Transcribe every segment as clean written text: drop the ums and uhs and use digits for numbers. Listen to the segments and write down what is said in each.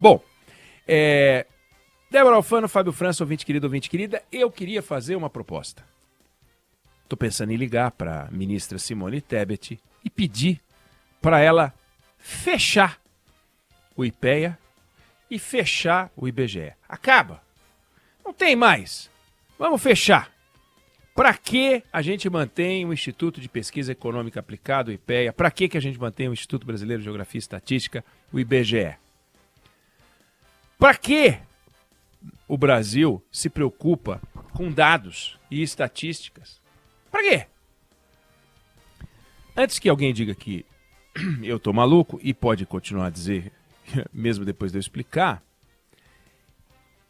Bom, Débora Alfano, Fábio França, ouvinte querido, ouvinte querida, eu queria fazer uma proposta. Estou pensando em ligar para a ministra Simone Tebet e pedir para ela fechar o IPEA e fechar o IBGE. Acaba. Não tem mais. Vamos fechar. Para que a gente mantém o Instituto de Pesquisa Econômica Aplicada, o IPEA? Para que a gente mantém o Instituto Brasileiro de Geografia e Estatística, o IBGE? Para que o Brasil se preocupa com dados e estatísticas? Para quê? Antes que alguém diga que eu estou maluco, e pode continuar a dizer, mesmo depois de eu explicar,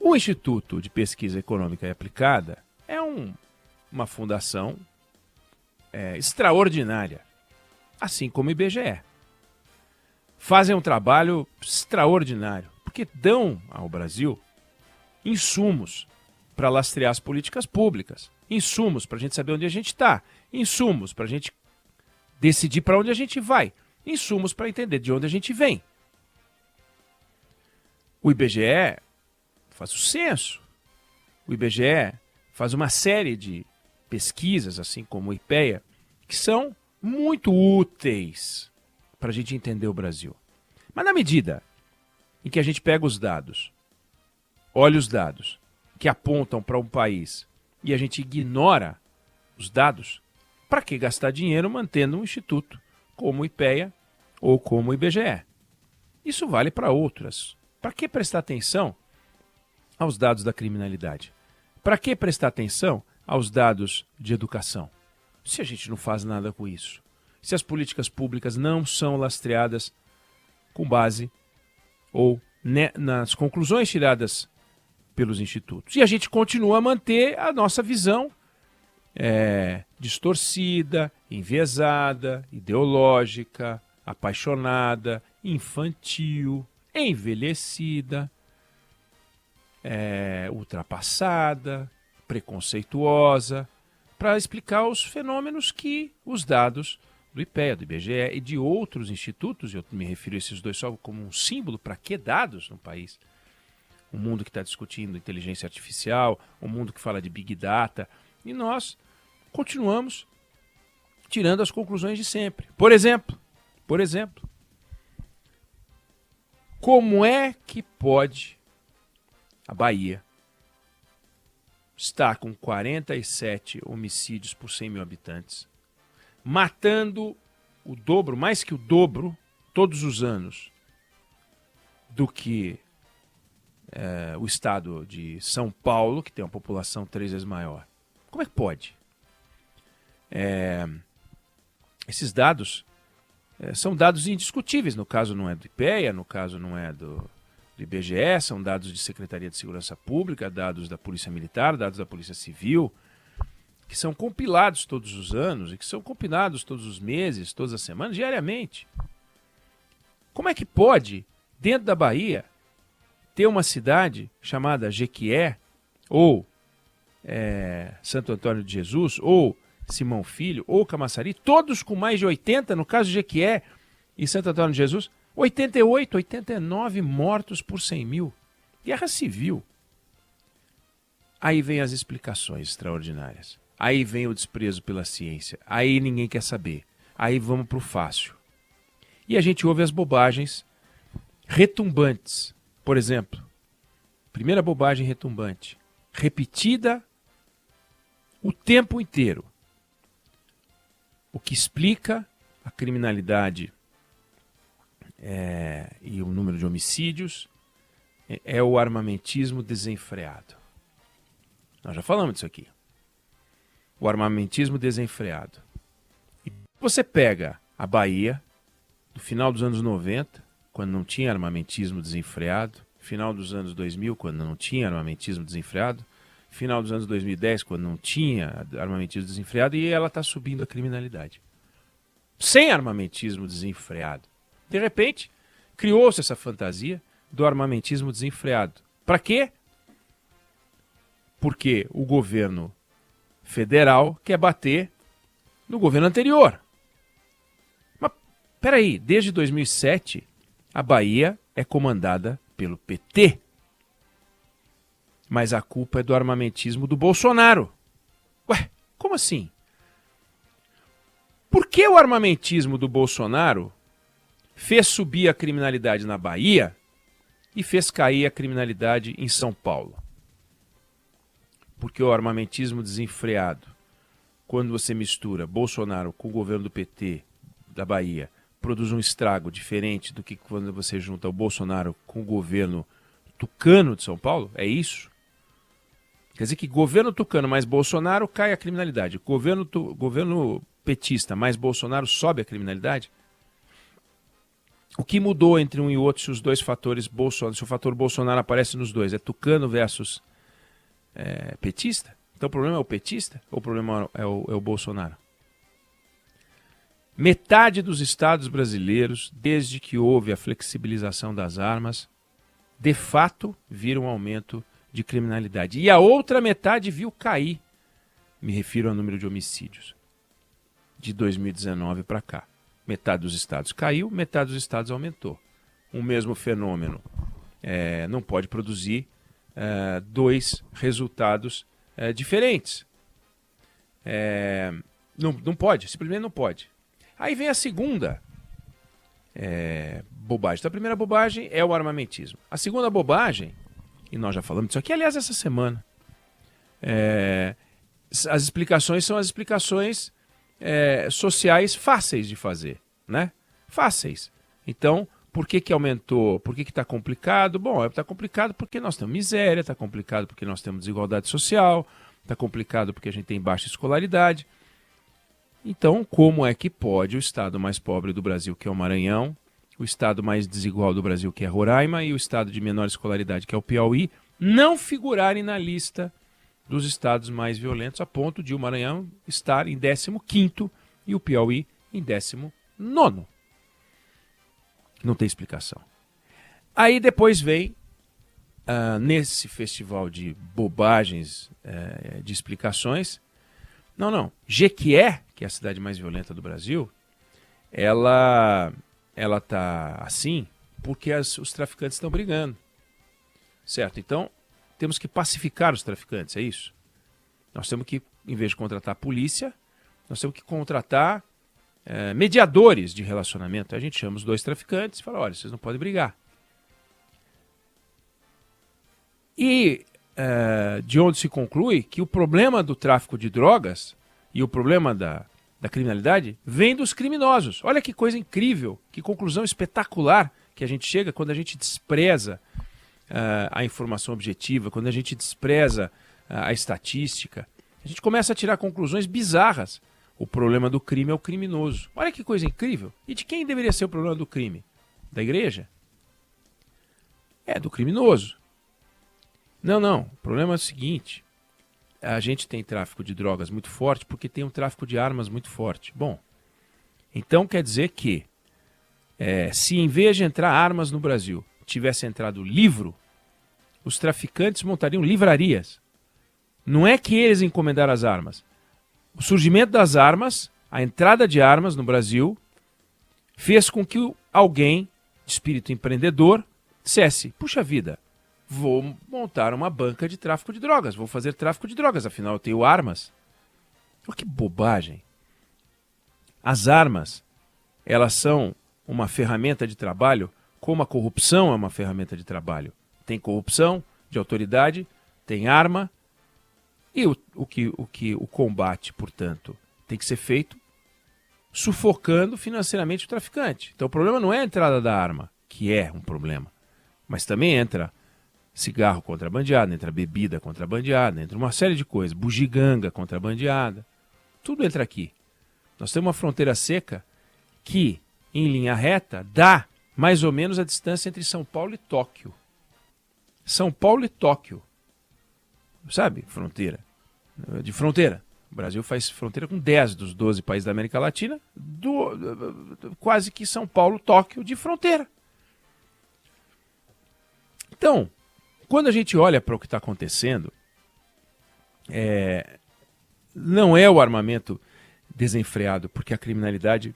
o Instituto de Pesquisa Econômica e Aplicada é uma fundação extraordinária, assim como o IBGE. Fazem um trabalho extraordinário, porque dão ao Brasil insumos para lastrear as políticas públicas, insumos para a gente saber onde a gente está, insumos para a gente decidir para onde a gente vai, insumos para entender de onde a gente vem. O IBGE faz o censo, o IBGE faz uma série de pesquisas, assim como o IPEA, que são muito úteis para a gente entender o Brasil. Mas na medida em que a gente pega os dados, olha os dados que apontam para um país e a gente ignora os dados, para que gastar dinheiro mantendo um instituto como o IPEA ou como o IBGE? Isso vale para outras. Para que prestar atenção aos dados da criminalidade? Para que prestar atenção aos dados de educação? Se a gente não faz nada com isso, se as políticas públicas não são lastreadas com base ou nas conclusões tiradas pelos institutos. E a gente continua a manter a nossa visão distorcida, enviesada, ideológica, apaixonada, infantil, envelhecida, ultrapassada, preconceituosa, para explicar os fenômenos que os dados do IPEA, do IBGE e de outros institutos, eu me refiro a esses dois só como um símbolo, para que dados no país? Um mundo que está discutindo inteligência artificial, um mundo que fala de Big Data, e nós continuamos tirando as conclusões de sempre. Por exemplo, como é que pode a Bahia estar com 47 homicídios por 100 mil habitantes, matando o dobro, mais que o dobro, todos os anos, do que o estado de São Paulo, que tem uma população 3 vezes maior? Como é que pode? Esses dados são dados indiscutíveis. No caso não é do IPEA, no caso não é do IBGE, são dados de Secretaria de Segurança Pública, dados da Polícia Militar, dados da Polícia Civil, que são compilados todos os anos e que são compilados todos os meses, todas as semanas, diariamente. Como é que pode, dentro da Bahia, ter uma cidade chamada Jequié, ou Santo Antônio de Jesus, ou Simão Filho, ou Camaçari, todos com mais de 80, no caso de Jequié e Santo Antônio de Jesus, 88, 89 mortos por 100 mil. Guerra civil. Aí vem as explicações extraordinárias. Aí vem o desprezo pela ciência. Aí ninguém quer saber. Aí vamos para o fácil. E a gente ouve as bobagens retumbantes. Por exemplo, primeira bobagem retumbante, repetida o tempo inteiro. O que explica a criminalidade e o número de homicídios é o armamentismo desenfreado. Nós já falamos disso aqui. O armamentismo desenfreado. E você pega a Bahia, do final dos anos 90, quando não tinha armamentismo desenfreado, final dos anos 2000, quando não tinha armamentismo desenfreado, final dos anos 2010, quando não tinha armamentismo desenfreado, e ela está subindo a criminalidade. Sem armamentismo desenfreado. De repente, criou-se essa fantasia do armamentismo desenfreado. Para quê? Porque o governo federal quer bater no governo anterior. Mas, peraí, desde 2007, a Bahia é comandada pelo PT, mas a culpa é do armamentismo do Bolsonaro. Ué, como assim? Por que o armamentismo do Bolsonaro fez subir a criminalidade na Bahia e fez cair a criminalidade em São Paulo? Porque o armamentismo desenfreado, quando você mistura Bolsonaro com o governo do PT da Bahia, produz um estrago diferente do que quando você junta o Bolsonaro com o governo tucano de São Paulo? É isso? Quer dizer que governo tucano mais Bolsonaro cai a criminalidade. Governo petista mais Bolsonaro sobe a criminalidade? O que mudou entre um e outro se os dois fatores Bolsonaro, se o fator Bolsonaro aparece nos dois? É tucano versus petista? Então o problema é o petista ou o problema é o Bolsonaro? Metade dos estados brasileiros, desde que houve a flexibilização das armas, de fato viram um aumento de criminalidade. E a outra metade viu cair. Me refiro ao número de homicídios. De 2019 para cá. Metade dos estados caiu, metade dos estados aumentou. O mesmo fenômeno não pode produzir dois resultados diferentes. Não pode, simplesmente não pode. Aí vem a segunda bobagem. Então, a primeira bobagem é o armamentismo. A segunda bobagem, e nós já falamos disso aqui, aliás, essa semana, as explicações são as explicações sociais fáceis de fazer, né? Fáceis. Então, por que aumentou? Por que está complicado? Bom, está complicado porque nós temos miséria, está complicado porque nós temos desigualdade social, está complicado porque a gente tem baixa escolaridade. Então, como é que pode o estado mais pobre do Brasil, que é o Maranhão, o estado mais desigual do Brasil, que é Roraima, e o estado de menor escolaridade, que é o Piauí, não figurarem na lista dos estados mais violentos, a ponto de o Maranhão estar em 15º e o Piauí em 19º? Não tem explicação. Aí depois vem, nesse festival de bobagens, de explicações, Jequié, que é a cidade mais violenta do Brasil, ela está assim porque os traficantes estão brigando. Certo? Então, temos que pacificar os traficantes, é isso? Nós temos que, em vez de contratar a polícia, nós temos que contratar mediadores de relacionamento. A gente chama os dois traficantes e fala, olha, vocês não podem brigar. E de onde se conclui que o problema do tráfico de drogas e o problema da criminalidade vem dos criminosos. Olha que coisa incrível, que conclusão espetacular que a gente chega quando a gente despreza a informação objetiva, quando a gente despreza a estatística. A gente começa a tirar conclusões bizarras. O problema do crime é o criminoso. Olha que coisa incrível. E de quem deveria ser o problema do crime? Da igreja? É do criminoso. Não. O problema é o seguinte. A gente tem tráfico de drogas muito forte porque tem um tráfico de armas muito forte. Bom, então quer dizer que se em vez de entrar armas no Brasil, tivesse entrado livro, os traficantes montariam livrarias. Não é que eles encomendaram as armas. O surgimento das armas, a entrada de armas no Brasil, fez com que alguém de espírito empreendedor dissesse, puxa vida, vou montar uma banca de tráfico de drogas, vou fazer tráfico de drogas, afinal eu tenho armas. Olha que bobagem. As armas, elas são uma ferramenta de trabalho, como a corrupção é uma ferramenta de trabalho. Tem corrupção de autoridade, tem arma, e o combate, portanto, tem que ser feito sufocando financeiramente o traficante. Então o problema não é a entrada da arma, que é um problema, mas também entra cigarro contrabandeado, entra bebida contrabandeada, entra uma série de coisas, bugiganga contrabandeada, tudo entra aqui. Nós temos uma fronteira seca que, em linha reta, dá mais ou menos a distância entre São Paulo e Tóquio. São Paulo e Tóquio. Sabe? Fronteira. De fronteira. O Brasil faz fronteira com 10 dos 12 países da América Latina, quase que São Paulo, Tóquio, de fronteira. Então, quando a gente olha para o que está acontecendo, não é o armamento desenfreado, porque a criminalidade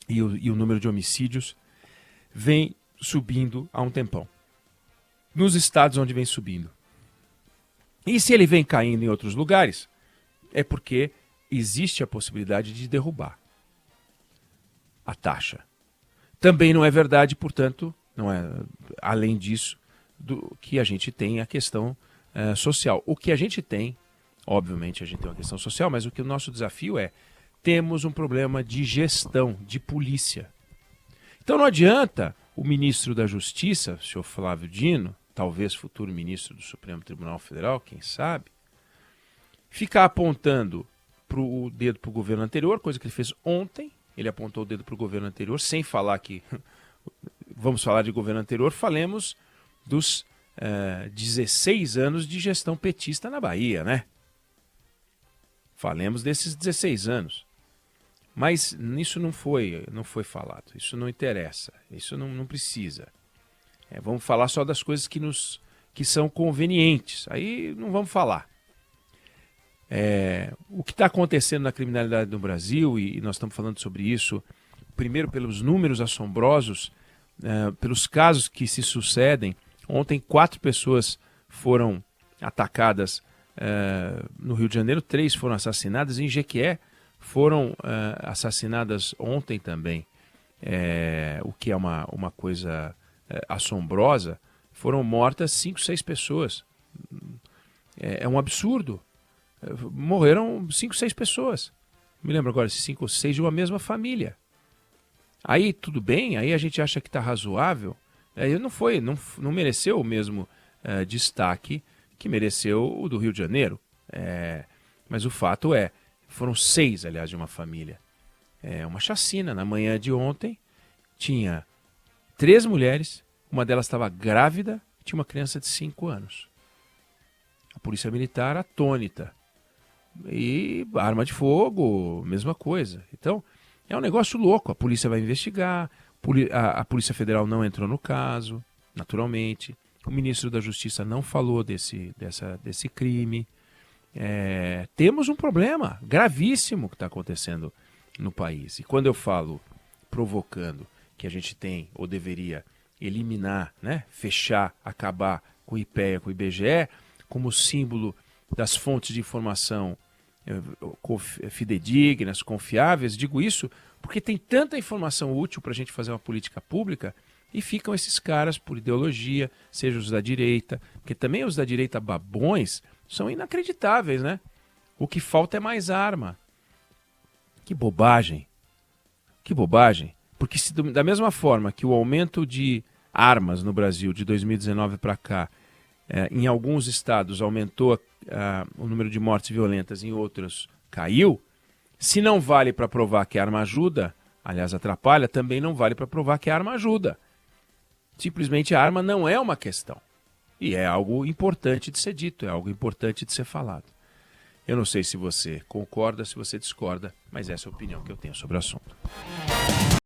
e o número de homicídios vem subindo há um tempão. Nos estados onde vem subindo. E se ele vem caindo em outros lugares, é porque existe a possibilidade de derrubar a taxa. Também não é verdade, portanto, não é além disso que a gente tem a questão social. O que a gente tem, obviamente a gente tem uma questão social, mas o que o nosso desafio é, temos um problema de gestão, de polícia. Então não adianta o ministro da Justiça, o senhor Flávio Dino, talvez futuro ministro do Supremo Tribunal Federal, quem sabe, ficar apontando o dedo para o governo anterior, coisa que ele fez ontem. Ele apontou o dedo para o governo anterior, sem falar que, vamos falar de governo anterior, falemos dos 16 anos de gestão petista na Bahia, né? Falemos desses 16 anos. Mas isso não foi falado, isso não interessa, isso não precisa. Vamos falar só das coisas que são convenientes, aí não vamos falar. O que está acontecendo na criminalidade no Brasil, e nós estamos falando sobre isso, primeiro pelos números assombrosos, pelos casos que se sucedem. Ontem 4 pessoas foram atacadas no Rio de Janeiro, 3 foram assassinadas, em Jequié foram assassinadas ontem também, o que é uma coisa assombrosa. Foram mortas 5, 6 pessoas. É um absurdo. Morreram 5, 6 pessoas. Me lembro agora, 5 ou 6 de uma mesma família. Aí tudo bem, aí a gente acha que está razoável. Aí não mereceu o mesmo destaque que mereceu o do Rio de Janeiro. Mas o fato foram 6, aliás, de uma família. Uma chacina. Na manhã de ontem, tinha 3 mulheres, uma delas estava grávida, tinha uma criança de 5 anos. A polícia militar atônita. E arma de fogo, mesma coisa. Então, é um negócio louco. A polícia vai investigar, a Polícia Federal não entrou no caso, naturalmente. O ministro da Justiça não falou desse crime. Temos um problema gravíssimo que está acontecendo no país. E quando eu falo provocando que a gente tem ou deveria eliminar, né, fechar, acabar com o IPEA, com o IBGE, como símbolo das fontes de informação fidedignas, confiáveis, digo isso porque tem tanta informação útil para a gente fazer uma política pública e ficam esses caras por ideologia, seja os da direita, porque também os da direita babões são inacreditáveis, né? O que falta é mais arma. Que bobagem. Que bobagem. Porque da mesma forma que o aumento de armas no Brasil de 2019 para cá, em alguns estados aumentou o número de mortes violentas, em outros caiu, se não vale para provar que a arma ajuda, aliás atrapalha, também não vale para provar que a arma ajuda. Simplesmente a arma não é uma questão. E é algo importante de ser dito, é algo importante de ser falado. Eu não sei se você concorda, se você discorda, mas essa é a opinião que eu tenho sobre o assunto.